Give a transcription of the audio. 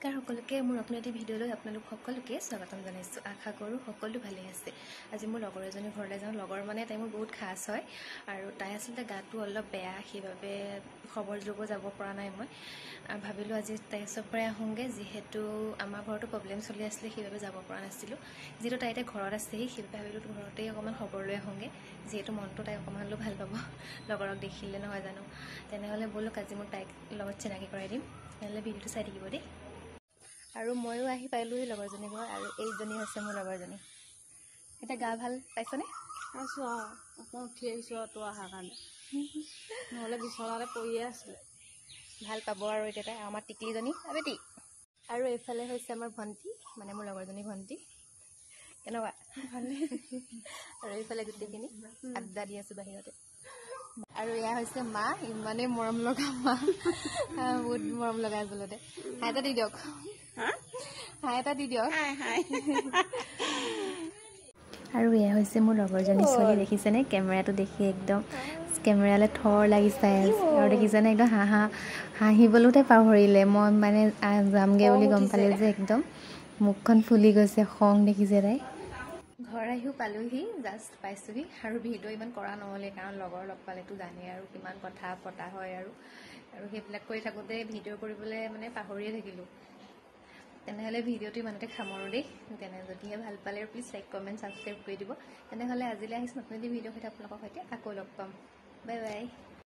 নমস্কাৰ সকলোকে মোৰ নতুন এটি ভিডিঅ'লৈ আপোনালোক সকলোকে স্বাগতম জনাইছোঁ। আশা কৰোঁ সকলো ভালে আছে। আজি মোৰ লগৰ এজনী ঘৰলৈ যাওঁ। লগৰ মানে তাই মোৰ বহুত খাস হয় আৰু তাই আচলতে গাটো অলপ বেয়া, সেইবাবে খবৰ ল'ব যাব পৰা নাই। মই ভাবিলোঁ আজি তাই ওচৰৰ পৰাই আহোঁগৈ, যিহেতু আমাৰ ঘৰতো প্ৰব্লেম চলি আছিলে, সেইবাবে যাব পৰা নাছিলোঁ। যিহেতু তাই এতিয়া ঘৰত আছেহি, সেইবাবে ভাবিলোঁ ঘৰতেই অকণমান খবৰ লৈ আহোঁগৈ, যিহেতু মনটো তাই অকণমান হ'লেও ভাল পাব লগৰক দেখিলে, নহয় জানো। তেনেহ'লে ব'লক আজি মই তাইক লগত চিনাকি কৰাই দিম। তেনেহ'লে ভিডিঅ'টো চাই থাকিব দেই। আৰু ময়ো আহি পালোহি লগৰজনী ঘৰ, আৰু এইজনী হৈছে মোৰ লগৰজনী। এতিয়া গা ভাল পাইছনে? আছোঁ আৰু অকণ উঠি আহিছোঁ আৰু তোৰ অহাৰ কাৰণে, নহ'লে বিচনাতে পৰিয়ে আছিলে। ভাল পাব আৰু এতিয়া তাই, আমাৰ টিকলিজনী আবেটি। আৰু এইফালে হৈছে আমাৰ ভণ্টি, মানে মোৰ লগৰজনী ভণ্টি। কেনেকুৱা? ভালেই। আৰু এইফালে গোটেইখিনি আড্ডা দি আছোঁ বাহিৰতে। আৰু এয়া হৈছে মা, ইমানেই মৰম লগা মা, বহুত মৰম লগা আচলতে। হাই এটা দি দিয়ক, হাই এটা দি দিয়ক। আৰু এয়া হৈছে মোৰ লগৰজনী ছোৱালী, দেখিছেনে? কেমেৰাটো দেখি একদম কেমেৰালৈ থৰ লাগি চাই আছে। আৰু দেখিছেনে একদম হাঁহিবলৈও তাই পাহৰিলে। মই মানে যামগৈ বুলি গম পালে যে একদম মুখখন ফুলি গৈছে, খং দেখিছে তাই। ঘৰ আহিও পালোহি, জাষ্ট পাইছোঁহি। আৰু ভিডিঅ' ইমান কৰা নহ'লে, কাৰণ লগৰ লগ পালেতো জানেই আৰু কিমান কথা পতা হয়, আৰু সেইবিলাক কৰি থাকোঁতে ভিডিঅ' কৰিবলৈ মানে পাহৰিয়ে থাকিলোঁ। তেনেহ'লে ভিডিঅ'টো ইমানতে সামৰোঁ দেই। যদিহে ভাল পালে প্লিজ লাইক, কমেণ্ট, ছাবস্ক্ৰাইব কৰি দিব। তেনেহ'লে আজিলৈ আহিছোঁ নতুন এটি ভিডিঅ'ৰ সৈতে, আপোনালোকৰ সৈতে আকৌ লগ পাম। Bye bye.